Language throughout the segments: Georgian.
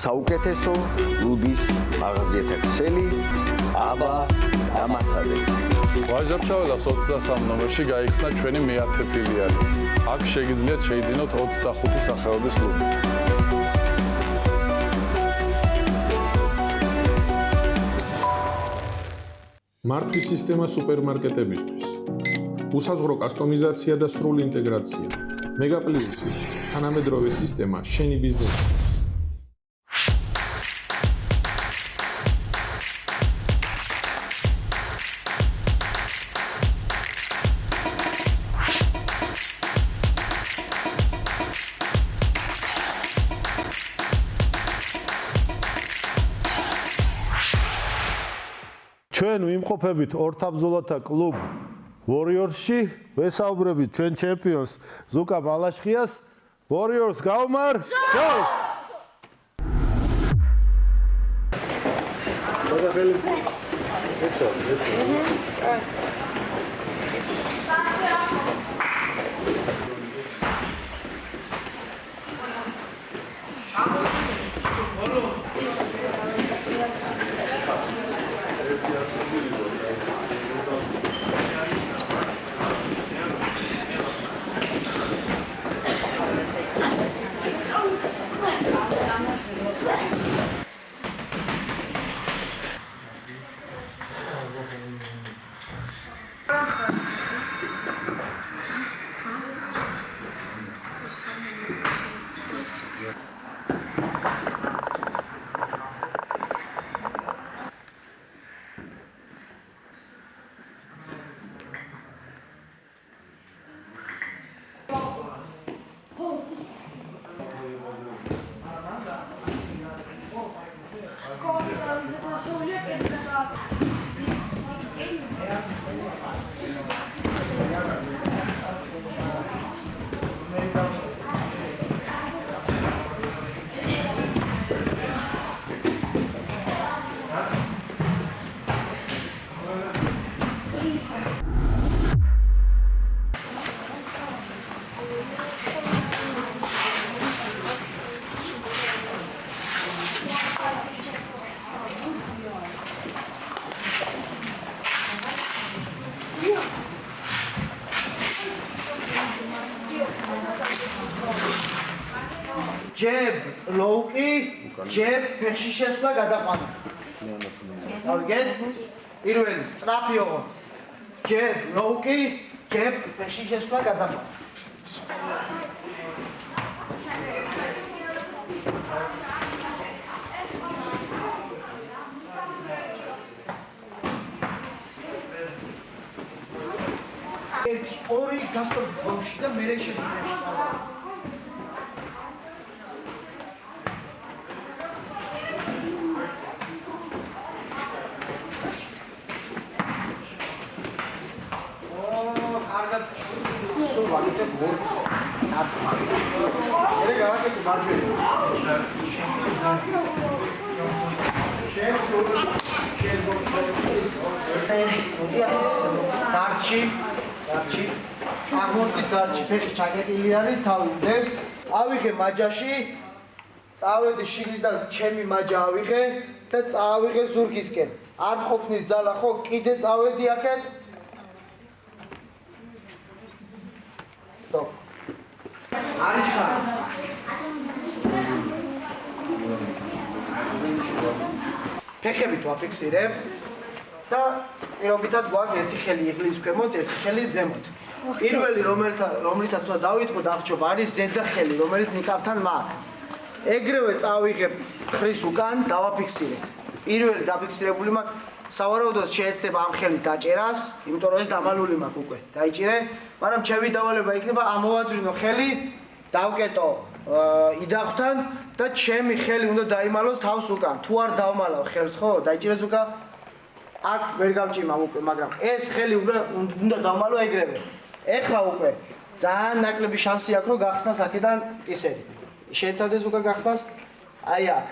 საუკეთესო ლუდის მაღაზიათა ქსელი აბა დამასწავლეთ. ვაჟა-ფშაველას 23 ნომერში გაიხსნა ჩვენი მე-10 ფილიალი. აქ შეგიძლიათ შეიძინოთ 25 სახეობის ლუდი. მართვის სისტემა სუპერმარკეტებისთვის. უსაზღვრო კასტომიზაცია და სრული ინტეგრაცია. მეგაპლუსი, თანამედროვე სისტემა შენი ბიზნესისთვის. ჩვენ ვიმყოფებით ორთაბრძოლათა კლუბ Warriors-ში, ვესაუბრებით ჩვენ ჩემპიონს ზუკა მალაშხიას. Warriors გაუმარ! ჯოს! ჯებ ლოუკი, ჯებ ფეხში შესვლა გადაყვანა. გავიგეთ? პირველი სწრაფი ოღონდ. ჯებ ლოუკი, ჯებ ფეხში შესვლა გადაყვანა. ერთი ორი გასწორ ბოლში და მერე შეგვიძლია შევარო. დარჩი აღმოსტით დარჩი ფეხი ჩაკეტილი არის თავი დევს ავიღე მაჯაში წავედი შიგნიდან ჩემი მაჯა ავიღე და წავიღე ზურგისკენ არ ყოფნის ძალა ხო კიდე წავედი აქეთ სტოპ არის ხარ ფეხებით ვაფიქსირებ და პირობითად გვაქვს ერთი ხელი იღლის ქვემოთ, ერთი ხელი ზემოთ. პირველი რომლითაც უნდა დავიწყოთ აღჭობა არის ზედა ხელი, რომელიც ნიკაპთან მაქვს. ეგრევე წავიღებ ხრის უკან, დავაფიქსირებ. პირველი დაფიქსირებული მაქვს, სავარაუდოდ შეეცდება ამ ხელის დაჭერას, იმიტომ რომ ეს დამალული მაქვს უკვე. დაიჭირე, მაგრამ ჩემი დავალება იქნება ამოვაძვრინო ხელი, დავკეტო იდახვთან და ჩემი ხელი უნდა დაიმალოს თავს უკან. თუ არ დავმალავ ხელს, ხო, დაიჭირეს უკან აქ ვერ გავჭიმავ უკვე, მაგრამ ეს ხელი უნდა დავმალო ეგრევე. ეხლა უკვე ძალიან ნაკლები შანსი აქვს, რომ გახსნას აქედან ისეთი. შეეცადეს უკვე გახსნას აი აქ.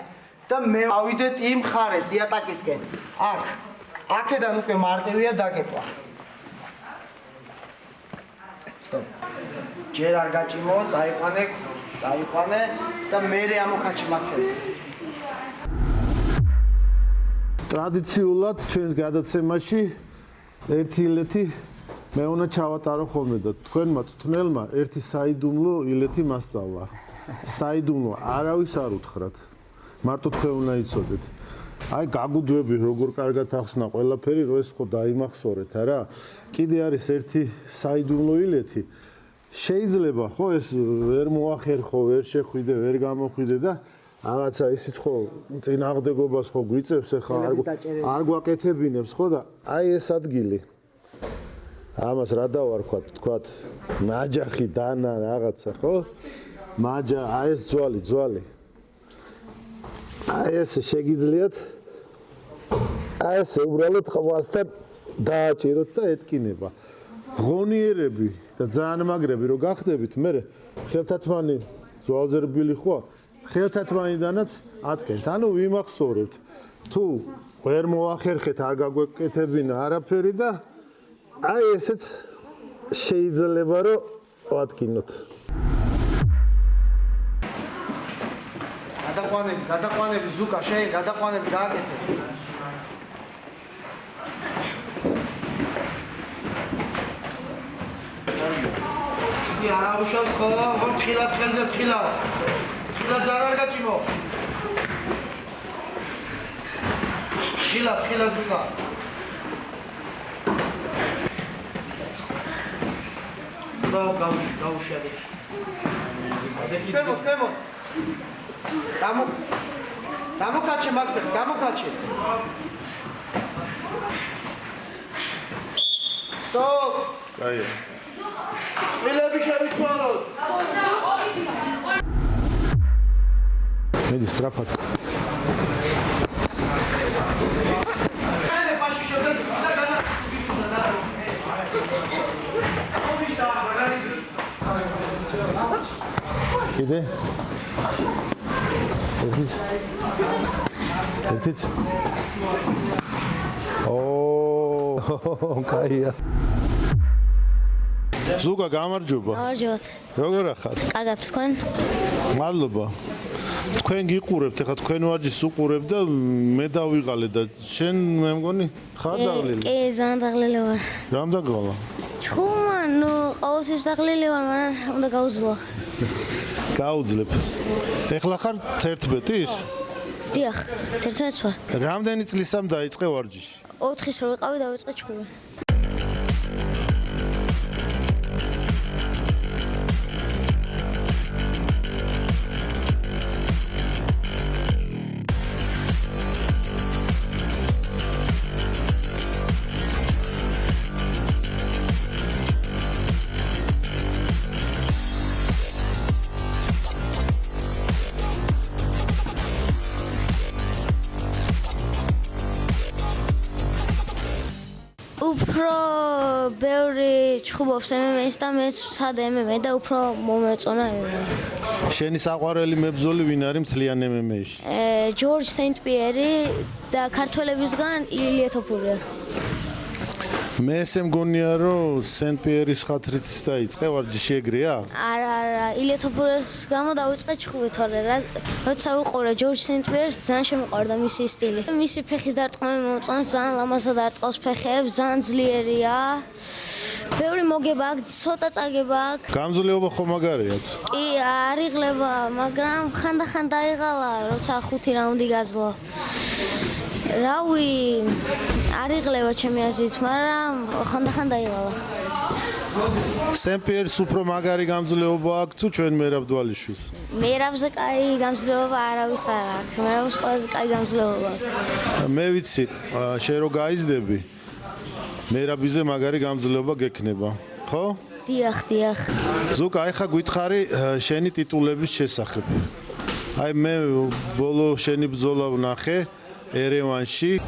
და მე ავიდეთ იმ ხარეს იატაკისკენ. აქ. აქედან უკვე მარტივია დაკეტვა. სტოპ. ჯერ არ გაჭიმო, წაიყვანე და მე ამოქაჩი მაგ ხელს. ტრადიციულად ჩვენს გადაცემაში ერთი ილეთი მე უნდა ჩავატარო ხოლმე და თქვენმა თვნელმა ერთი საიდუმლო ილეთი მასწავლა. საიდუმლო არავის არ უთხრათ. მარტო თქვენ უნდა იცოდეთ. აი გაგუდვები როგორ კარგად ახსნა ყველაფერი, რომ ეს ხო დაიმახსოვრეთ, არა? კიდე არის ერთი საიდუმლო ილეთი. შეიძლება ხო ეს ვერ მოახერხო, ვერ შეხვიდე, ვერ გამოხვიდე და რაღაცა ისიც ხო წინააღმდეგობას ხო გვიწევს ახლა არ გვაკეთებინებს ხო და აი ეს ადგილი ამას რა დავარქვათ თქვათ ნაჯახი დანა რაღაცა ხო მაჯა აი ეს ძვალი აი ეს შეგიძლიათ აი ეს უბრალოდ ხვასთან დააჭიროთ და ეთკინება ღონიერები და ძალიან მაგრები რო გახდებით მე ხელთათმანი ძვალზე რბილი ხო ხელთათმანიდანაც ატკენთ ანუ ვიმახსოვრებთ თუ ვერ მოახერხეთ არ გაგვეკეთებინა არაფერი და აი ესეც შეიძლება რომ ვატკინოთ გადაყვანები ზუკა შენ გადაყვანები გააკეთე კი არა უშავს ხო ვარ ხილად ხელზე ხილად ძალიან არ გაჭიმო ხილად ზუკა გაუშვი ადექი კემო დამოკაჩე მაგდეს დამოკაჩე სტოპ კაია მილები შევიცვალოთ მედი სწრაფად ჩაიდე ფაში შევდეთ და განა კიდე ერთიც ო კაია ზუგა გამარჯობა გამარჯობათ როგორ ახარ კარგად თქვენ მადლობა თქვენ გიყურებთ ეხლა თქვენ ვარჯიშს უყურებ და მე დავიღალე და შენ მე მგონი ხარ დაღლილი კი ძალიან დაღლილი ვარ რამ დაგვალა ჩხუმა ნუ ყოველთვის დაღლილი ვარ მაგრამ უნდა გავუძლო გაუძლებ ეხლა ხარ 11-ის დიახ 11-ს ვარ რამდენი წლისამ დაიწყე ვარჯიში 4-ის რო ვიყავი დავიწყე ჩხუბი უფრო ბევრი ჩხუბობს MMA-ს და მეც ვცადე MMA და უფრო მომეწონა MMA. შენი საყვარელი მებრძოლი ვინ არის მთლიან MMA-ში? ჯორჯ სენტ-პიერი და ქართველებისგან ილია თოფურია. მე ესე მგონია რომ სენტ-პიერის ხათრით დაიწყე ვარჯიში ეგრეა? არა, ილია თოფურიას გამო დავიწყე ჩხუბი თორე როცა ვიყურე ჯორჯ სენტ-პიერს ძალიან შემიყვარდა მისი სტილი. მისი ფეხის დარტყმები მომწონს, ძალიან ლამაზად არტყავს ფეხებს, ძალიან ძლიერია. ბევრი მოგება აქვს, ცოტა წაგება აქვს. გამძლეობა ხო მაგარია? კი, არ იღლება, მაგრამ ხანდახან დაიღალა, როცა 5 რაუნდი გაძლო. რავი, არ იღლება ჩემი აზრით, მაგრამ ხანდახან დაიღალა. სენტ-პიერს უფრო მაგარი გამძლეობა აქვს თუ ჩვენ მერაბ დვალიშვილს? მერაბზე კაი გამძლეობა არავის არ აქვს. მერაბს ყველაზე კაი გამძლეობა აქვს. მე ვიცი, შენ რო გაიზდები, მერაბიზე მაგარი გამძლეობა გექნება, ხო? დიახ. ზუკა, ახლა გითხარი შენი ტიტულების შესახებ. აი მე ბოლო შენი ბრძოლა ვნახე ერევანში.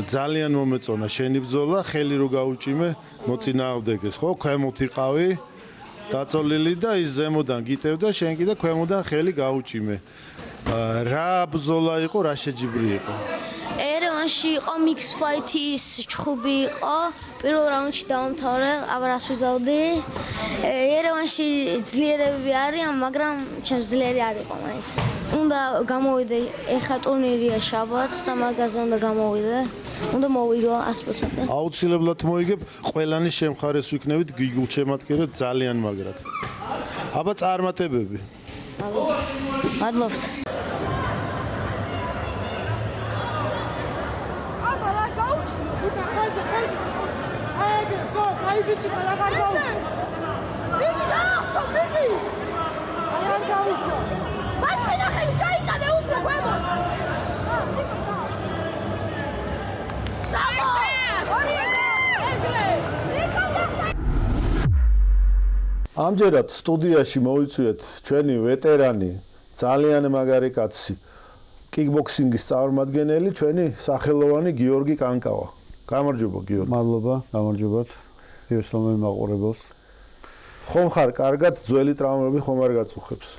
ძალიან მომეწონა შენი ბრძოლა, ხელი რო გაუჭიმე მოწინააღმდეგეს, ხო? ქვემოთ იყავი დაწოლილი და ის ზემოდან გიტევდა, შენ კიდე ქვემოდან ხელი გაუჭიმე. რა ბრძოლა იყო, რა შეჯიბრი იყო? ერევანში იყო mix fight-ის ჩხუბი იყო. პირველ რაუნდში დავამთავრე, აბრას ვიზავდი. ერევანში ძლიერები არიან, მაგრამ ჩემს ძლიერი არ იყო მაინც. უნდა გამოვიდე, ეხა ტურნირია შაბათს და მაგაზე უნდა გამოვიდე. უნდა მოვიდო 100%. აუცილებლად მოიგებ, ყველანი შემხარეს ვიქნებით, გიგულჩემატკირო ძალიან მაგრად. აბა წარმატებები. მადლობთ. ამჯერად სტუდიაში მოვიწვიეთ ჩვენი ვეტერანი, ძალიან მაგარი კაცი, კიკბოქსინგის წარმომადგენელი, ჩვენი სახელოვანი გიორგი კანკავა. გამარჯობა გიორგი. მადლობა, გამარჯობათ. იესალმე მაყურებელს. ხომ ხარ კარგად, ძველი ტრავმები ხომ არ გაწუხებს?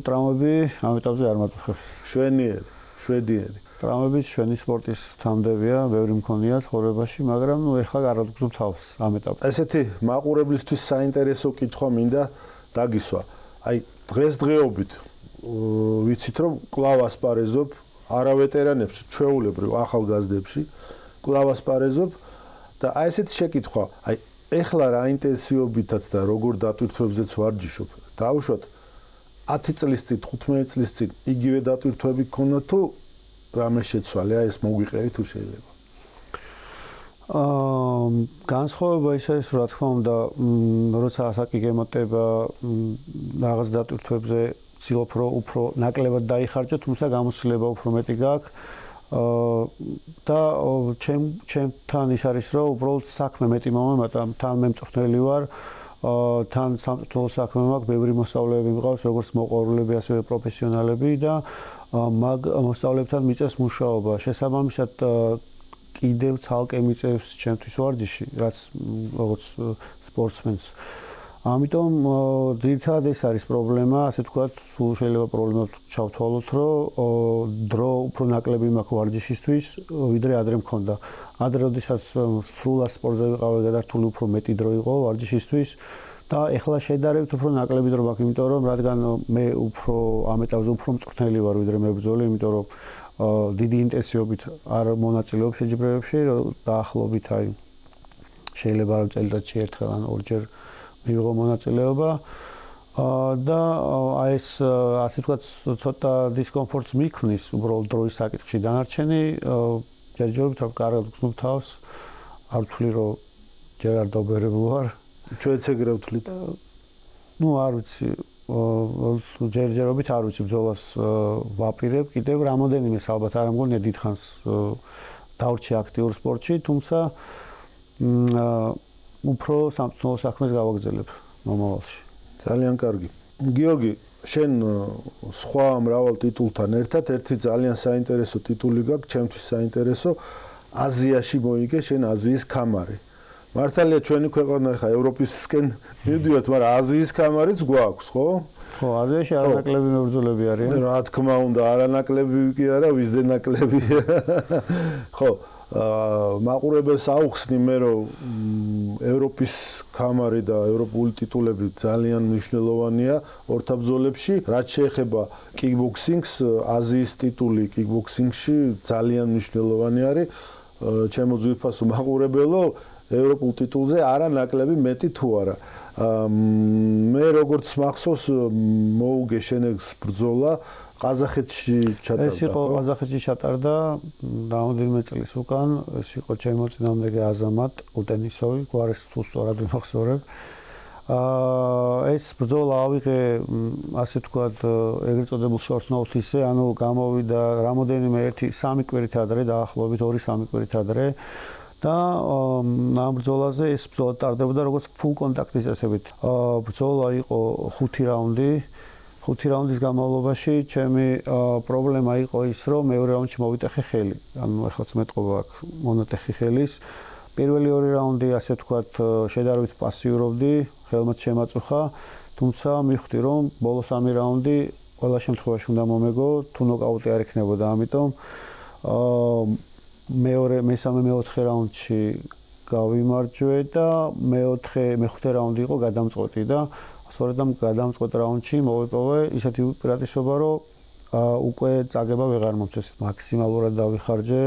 ტრავმები ამ ეტაპზე არ მაწუხებს. შვედიერი. ტრავმები ჩვენი სპორტის თამდებია, ბევრი მქონია ცხოვრებაში, მაგრამ ეხლა არ ვგზნობ თავს ამ ეტაპზე. ესეთი მაყურებლისთვის საინტერესო კითხვა მინდა დაგისვა. აი დღესდღეობით ვიცით რომ კვლავ ასპარეზობ არავეტერანებში, ჩვეულებრივ ახალგაზრდებში, კვლავ ასპარეზობ და აი ესეთი შეკითხვა, აი ეხლა რა ინტენსივობითაც და როგორ დატვირთვებზეც ვარჯიშობ. დავუშვათ 10 წლის წინ, 15 წლის წინ იგივე დატვირთვები გქონდა თუ რამე შეცვალე, ეს მოგვიყევი თუ შეიძლება. განსხვავება ის არის, რა თქმა უნდა, როცა ასაკი გემატება რაღაც დატვირთვებზე ცდილობ რომ უფრო ნაკლებად დაიხარჯო, თუმცა გამოცდილება უფრო მეტი გაქვს. და ჩემთან ის არის რომ უბრალოდ საქმე მეტი მომემატა, თან მე მწვრთნელი ვარ, თან სამწვრთნელო საქმე მაქვს, ბევრი მოსწავლეები მყავს, როგორც მოყვარულები, ასევე პროფესიონალები და მაგ მოსწავლეებთან მიწევს მუშაობა. შესაბამისად კიდევ ცალკე მიწევს ჩემთვის ვარჯიში, რაც როგორც სპორტსმენს. ამიტომ ძირითადად ეს არის პრობლემა, ასე ვთქვათ, თუ შეიძლება პრობლემა ჩავთვალოთ, რომ დრო უფრო ნაკლები მაქვს ვარჯიშისთვის, ვიდრე ადრე მქონდა. ადრე როდესაც სრულად სპორტზე ვიყავი, გადართული უფრო მეტი დრო იყო ვარჯიშისთვის და ეხლა შედარებით უფრო ნაკლები დრო მაქვს, იმიტომ რომ რადგან მე უფრო ამ ეტაპზე უფრო მწვრთნელი ვარ, ვიდრე მებრძოლი, იმიტომ რომ დიდი ინტენსივობით არ მონაწილეობ შეჯიბრებებში, დაახლოებით აი შეიძლება რომ წელიწადში ერთხელ ან ორჯერ მიიღო მონაწილეობა და აი ეს ასე ვთქვათ ცოტა დისკომფორტს მიქმნის უბრალოდ დროის საკითხში დანარჩენი ჯერჯერობით რომ კარგად გრძნობ თავს არ ვთვლი რომ ჯერ არ დაუბერებულ ვარ ჩვენც ეგრე ვთვლით ნუ არ ვიცი ჯერჯერობით არ ვიცი ბრძოლას ვაპირებ კიდევ რამოდენიმეს ალბათ არ მგონია დიდხანს დავრჩი აქტიურ სპორტში თუმცა უფრო სამწუხაროდ საქმეს გავაგრძელებ მომავალში. ძალიან კარგი. გიორგი, შენ სხვა მრავალ ტიტულთან ერთად ერთი ძალიან საინტერესო ტიტული გაქვს, ჩემთვის საინტერესო აზიაში მოიგე შენ აზიის ქამარი. მართალია ჩვენი ქვეყანა ხა ევროპისკენ მივდივართ, მაგრამ აზიის ქამარიც გვაქვს, ხო? ხო, აზიაში არანაკლები მებრძოლები არიან. რა თქმა უნდა, არანაკლები კი არა, ვიზე ნაკლები. ხო, მაყურებელს აუხსნი მე რომ ევროპის ქამარი და ევროპული ტიტულები ძალიან მნიშვნელოვანია ორთაბრძოლებში, რაც შეეხება კიკბოქსინგს, აზიის ტიტული კიკბოქსინგში ძალიან მნიშვნელოვანი არის. ჩემო ძვირფასო მაყურებელო, ევროპულ ტიტულზე არანაკლები მეტი თუ არა. მე როგორც მახსოვს მოუგე შენს ბრძოლა ყაზახეთში ჩატარდა. ეს იყო ყაზახეთში ჩატარდა რამდენიმე წლის უკან, ეს იყო ჩემო წინამძღოლი აზამატ უტენისოვი, გვარეს თუ სწორად ვიმახსოვრებ. ეს ბრძოლა ავიღე, ასე ვთქვათ, ეგრეთ წოდებულ short notice-ზე, ანუ გამოვიდა რამდენიმე 1-3 კვირით ადრე, დაახლოებით 2-3 კვირით ადრე. და ამ ბრძოლაზე ეს ბრძოლა ტარდებოდა როგორც full კონტაქტის წესებით. ბრძოლა იყო 5 რაუნდი. 5 რაუნდის განმავლობაში ჩემი პრობლემა იყო ის, რომ მეორე რაუნდში მოვიტეხე ხელი. ანუ ეხლაც მეტყობა აქვს მონატეხი ხელის. პირველი 2 რაუნდი, ასე ვთქვათ, შედარებით პასიურობდი, ხელმაც შემაწუხა, თუმცა მივხვდი რომ ბოლო 3 რაუნდი ყველა შემთხვევაში უნდა მომეგო, თუ ნოკაუტი არ იქნებოდა, ამიტომ მესამე მეოთხე რაუნდში გავიმარჯვე და მეხუთე რაუნდი იყო გადამწყვეტი და სწორედ ამ გადამწყვეტ რაუნდში მოვიპოვე ისეთი უპირატესობა, რომ უკვე წაგება ვეღარ მომწეს, მაქსიმალურად დავიხარჯე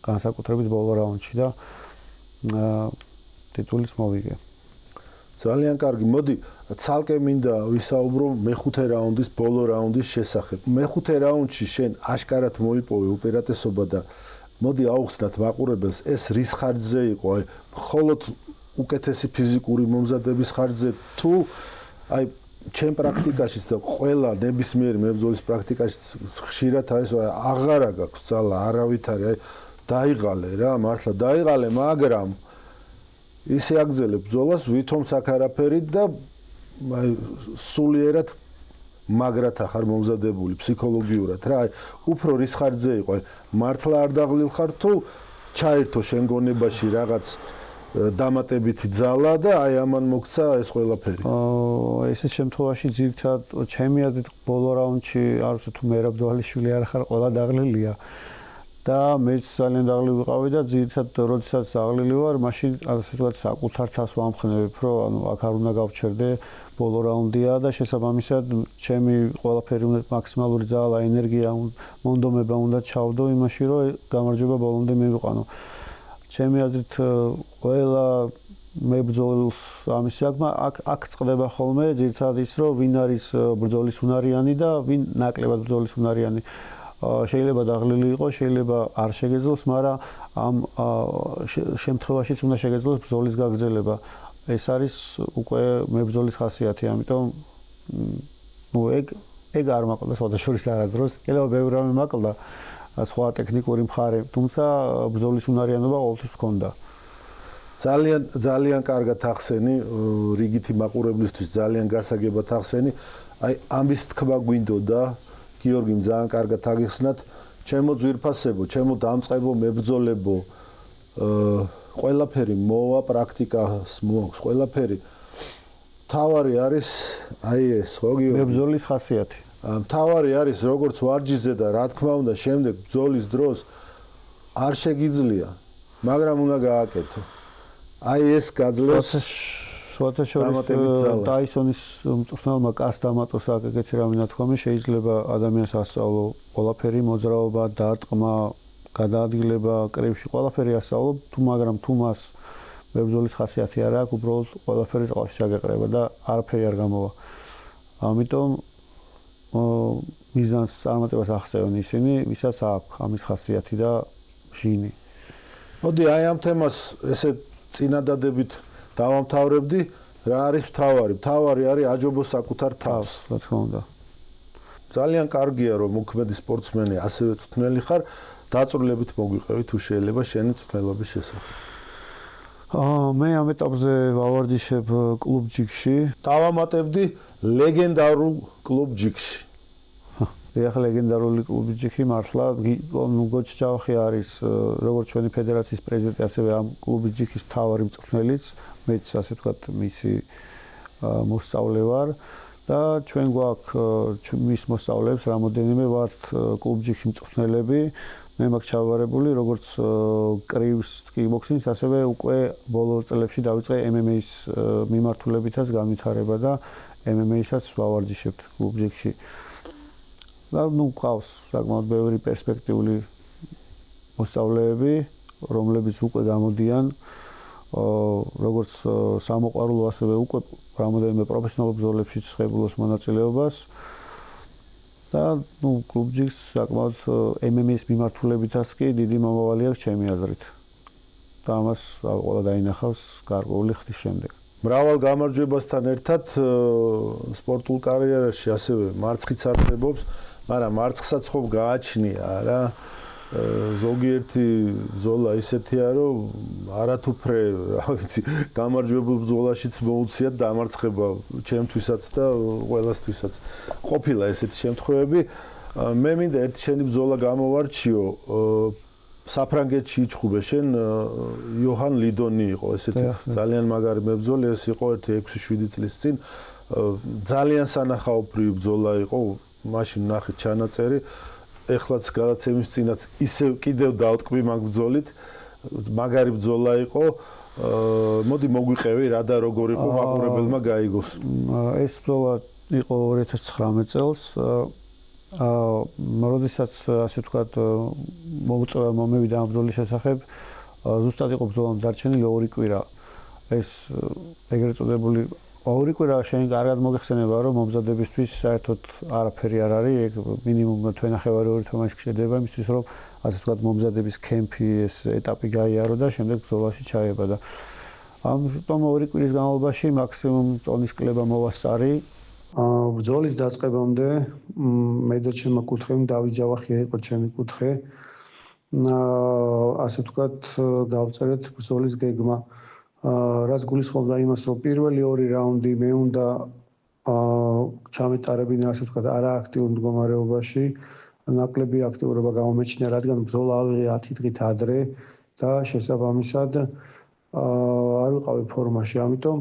განსაკუთრებით ბოლო რაუნდში და ტიტულის მოვიგე. ძალიან კარგი. მოდი, ცალკე მინდა ვისაუბრო მეხუთე რაუნდის ბოლო რაუნდის შესახებ. მეხუთე რაუნდში შენ აშკარად მოიპოვე უპირატესობა და მოდი აუხსნათ მაყურებელს, ეს რის ხარჯზე იყო? აი, მხოლოდ უკეთესი ფიზიკური მომზადების ხარჯზე თუ აი ჩემ პრაქტიკაშიც და ყველა ნებისმიერ მებრძოლის პრაქტიკაშიც ხშირად არის აღარა გაქვს ძალა, არავითარი, აი დაიღალე რა, მართლა დაიღალე, მაგრამ ისე აგზელებ ბრძოლას, ვითომც აქ არაფერი და აი სულიერად მაგრათა ხარ მომზადებული ფსიქოლოგიურად რა, აი უფრო რის ხარჯზე იყო, აი მართლა არ დაღლილ ხარ თუ ჩაერთო შენ გონებაში რაღაც დამატებითი ძალა და აი ამან მოგცა ეს ყველაფერი. ესეთ შემთხვევაში ძირითადად ჩემი აზრით ბოლო რაუნდში არ ვიცი თუ მერაბ დვალიშვილი არ ხარ, ყველა დაღლილია. და მეც ძალიან დაღლილი ვიყავი და ძირითადად როდესაც დაღლილი ვარ, მაშინ ასე ვთქვათ საკუთარ თავს ვამხნევებ, რომ ანუ აქ არ უნდა გავჩერდე, ბოლო რაუნდია და შესაბამისად ჩემი ყველაფერი უნდა მაქსიმალური ძალა, ენერგია, მონდომება უნდა ჩავდო იმაში, რომ გამარჯვება ბოლომდე მივიყვანო. ჩემი აზრით ყველა მებრძოლს ამის საქმე აქ წყდება ხოლმე ძირითადად ის, რომ ვინ არის ბრძოლის უნარიანი და ვინ ნაკლებად ბრძოლის უნარიანი. შეიძლება დაღლილი იყოს, შეიძლება არ შეგეძლოს, მაგრამ ამ შემთხვევაშიც უნდა შეგეძლოს ბრძოლის გაგრძელება. ეს არის უკვე მებრძოლის ხასიათი, ამიტომ ეგ არ მაყლდა სხვადასხვა არასდროს. ელევა ბევრი რამე მაყლდა, სხვა ტექნიკური მხარე, თუმცა ბრძოლის უნარიანობა ყოველთვის ჰქონდა. ძალიან კარგად ახსენი, რიგითი მაყურებლისთვის ძალიან გასაგებად ახსენი. აი ამის თქმა გვინდოდა გიორგიმ ძალიან კარგად აგიხსნათ, ჩემო ძვირფასებო, ჩემო დამწყებო მებრძოლებო, ყველაფერი მოვა პრაქტიკას მოაქვს, ყველაფერი. თავარი არის აი ეს, ხო გიორგი? მებრძოლის ხასიათი. თავარი არის როგორც ვარჯიშზე და რა თქმა უნდა, შემდეგ ბრძოლის დროს არ შეგიძლია, მაგრამ უნდა გააკეთო. აი ეს გაძლევს სხვათა შორის ტაისონის მწვრთნელმა კასტამატოს აკეთე რამე ნათქვამი, შეიძლება ადამიანს ასწავლო ყველაფერი, მოძრაობა, დარტყმა, გადაადგილება, კრივში ყველაფერი ასწავლო, მაგრამ თუ მას მებრძოლის ხასიათი არ აქვს, უბრალოდ ყველაფერი წყალში ჩაგეყრება და არაფერი არ გამოვა. ამიტომ მიზანს წარმატებას აღწევენ ისინი, ვისაც აქვს ამის ხასიათი და ჟინი. მოდი აი ამ თემას ესე წინადადებით დავამთავრებდი, რა არის მთავარი? მთავარი არის აჯობო საკუთარ თავს, რა თქმა უნდა. ძალიან კარგია რომ მოქმედი სპორტსმენი ასევე წვრთნელი ხარ, დაწვრილებით მოგვიყევი თუ შეიძლება შენი წვრთნელობის შესახებ. მე ამ ეტაპზე ვავარჯიშებ კლუბ ჯიქში. დავამატებდი ლეგენდარულ კლუბ ჯიქში. ეხლა ლეგენდარული კლუბ ჯიქი მართლა გოჩ ჯავახი არის როგორც ჩვენი ფედერაციის პრეზიდენტი, ასევე ამ კლუბ ჯიქის მთავარი მწვრთნელიც, მეც ასე ვთქვათ მისი მოსწავლე ვარ და ჩვენ გვაქვს მის მოსწავლეებს რამოდენიმე ვართ კლუბ ჯიქში მწვრთნელები. მე მაქვს ჩავარებული როგორც კრივს კიკბოქსინგს, ასევე უკვე ბოლო წლებში დავიწყე MMA-ის მიმართულებითაც განვითარება და MMA-ისაც ვავარჯიშებთ კლუბ ჯიქში. და ყავს საკმაოდ ბევრი პერსპექტიული მოსწავლეები, რომლებიც უკვე გამოდიან როგორც სამოყვარულო, ასევე უკვე რამოდენიმე პროფესიონალურ ბრძოლებშიც ღებულობს მონაწილეობას. და კლუბ ჯიქს საკმაოდ MMA-ის მიმართულებითაც კი დიდი მომავალი აქვს ჩემი აზრით. და ამას ყველა დაინახავს გარკვეული ხნის შემდეგ. მრავალ გამარჯვებასთან ერთად სპორტულ კარიერაში ასევე მარცხიც არსებობს, მაგრამ მარცხსაც ხომ გააჩნია რა. ზოგიერთი ბრძოლა ისეთია, რომ არათუფრე, რა ვიცი, გამარჯვებულ ბრძოლაშიც მოუციათ დამარცხება ჩემთვისაც და ყველასთვისაც. ყოფილა ესეთი შემთხვევები. მე მინდა ერთი შენი ბრძოლა გამოვარჩიო. საფრანგეთში იჩხუბე შენ იოჰან ლიდონი იყო ესეთი ძალიან მაგარი მებრძოლი ეს იყო 6-7 წლის წინ ძალიან სანახაობრივი ბრძოლა იყო მაშინ ნახეთ ჩანაწერი ეხლაც გადაცემის წინაც ისევ კიდევ დაუტკბი მაგ ბრძოლით მაგარი ბრძოლა იყო მოდი მოგვიყევი რა და როგორ იყო მაყურებელმა გაიგოს ეს ბრძოლა იყო 2019 წელს როდესაც ასე ვთქვათ მოუწევა მომევიდა ამ ბრძოლის შესახებ ზუსტად იყო ბრძოლამ დარჩენილი 2 კვირა ეს ეგრეთ წოდებული 2 კვირა შენ კარგად მოგეხსენება რომ მომზადებისთვის საერთოდ არაფერი არ არის ეგ მინიმუმ თვენახევარი 2 თვე შედება იმისთვის რომ ასე ვთქვათ მომზადების კემპი ეს ეტაპი გაიარო და შემდეგ ბრძოლაში ჩაება და ამიტომ 2 კვირის განმავლობაში მაქსიმუმ წონის კლება მოვასწარი ბრძოლის დაწყებამდე მე და ჩემმა კუთხემ დავით ჯავახია იყო ჩემი კუთხე ასე ვთქვათ გავწერეთ ბრძოლის გეგმა რაც გულისხმობდა იმას რომ პირველი 2 რაუნდი მე უნდა ჩამეტარებინა ასე ვთქვათ არააქტიურ მდგომარეობაში ნაკლები აქტიურობა გამომეჩინა რადგან ბრძოლა ავიღე 10 დღით ადრე და შესაბამისად არ ვიყავი ფორმაში ამიტომ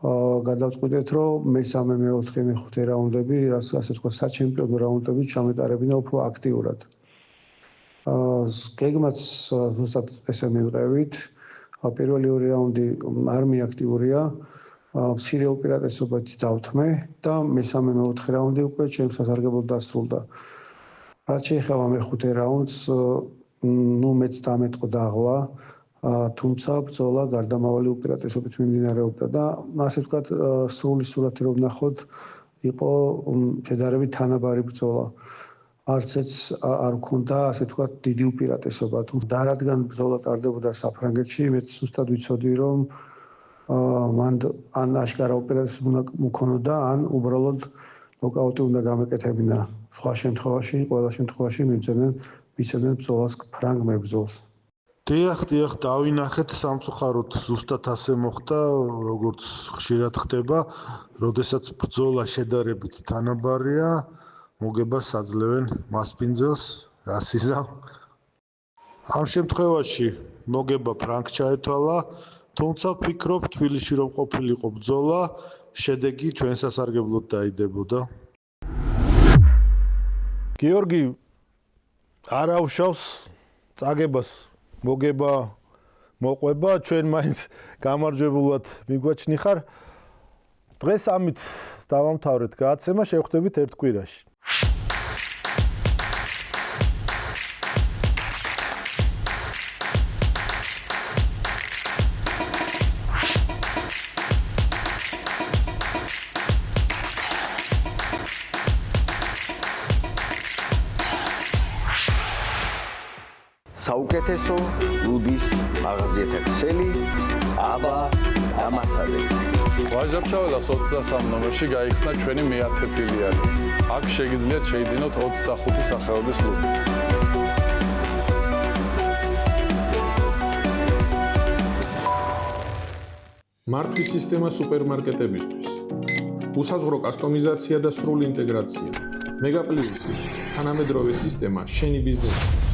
გადავწყვიტეთ რომ მე-3, მე-4, მე-5 რაუნდები ასე ვთქვათ საჩემპიონო რაუნდები ჩამეტარებინა უფრო აქტიურად გეგმაც ზუსტად ესე მივყევით პირველი 2 რაუნდი არ მიაქტიურია მცირე უპირატესობებით დავთმე და მე-3, მე-4 რაუნდი უკვე ჩემს სასარგებლოდ დასრულდა რაც შეეხება მე-5 რაუნდს ნუ მეც დამეტყო დაღლა თუმცა ბრძოლა გარდამავალი უპირატესობით მიმდინარეობდა და ასე ვთქვათ სრული სურათი რომ ნახოთ იყო შედარებით თანაბარი ბრძოლა არც ეს არ მქონდა ასე ვთქვათ დიდი უპირატესობა თუმცა რადგან ბრძოლა ტარდებოდა საფრანგეთში მეც ზუსტად ვიცოდი რომ მან ან აშკარა უპირატესობა მქონოდა ან უბრალოდ ნოკაუტი უნდა გამეკეთებინა სხვა შემთხვევაში ყველა შემთხვევაში მიცემდნენ ბრძოლას ფრანგ მებრძოლს დიახ, დავინახეთ სამწუხაროდ ზუსტად ასე მოხდა, როგორც ხშირად ხდება, როდესაც ბრძოლა შედარებით თანაბარია, მოგებას აძლევენ მასპინძელს, რასიზამ. ამ შემთხვევაში მოგება ფრანგ ჩაეთვალა, თუმცა ვფიქრობ, თბილისში რომ ყოფილიყო ბრძოლა, შედეგი ჩვენ სასარგებლოდ დაიდებოდა. გიორგი არაუშავს წაგებას მოგება მოყვება ჩვენ მაინც გამარჯვებულად მიგვაჩნი ხარ დღეს ამით დავამთავრეთ გადაცემა შევხვდებით ერთ კვირაში საუკეთესო ლუდის მაღაზიათა ქსელი აბა დამათადეთ. ვაჟა-ფშაველას 23 ნომერში გაიხსნა ჩვენი მე-10 ფილიალი. აქ შეგიძლიათ შეიძინოთ 25 სახეობის ლუდი. მართვის სისტემა სუპერმარკეტებისთვის. უსაზღვრო კასტომიზაცია და სრული ინტეგრაცია. მეგაპლუსი თანამედროვე სისტემა შენი ბიზნესისთვის.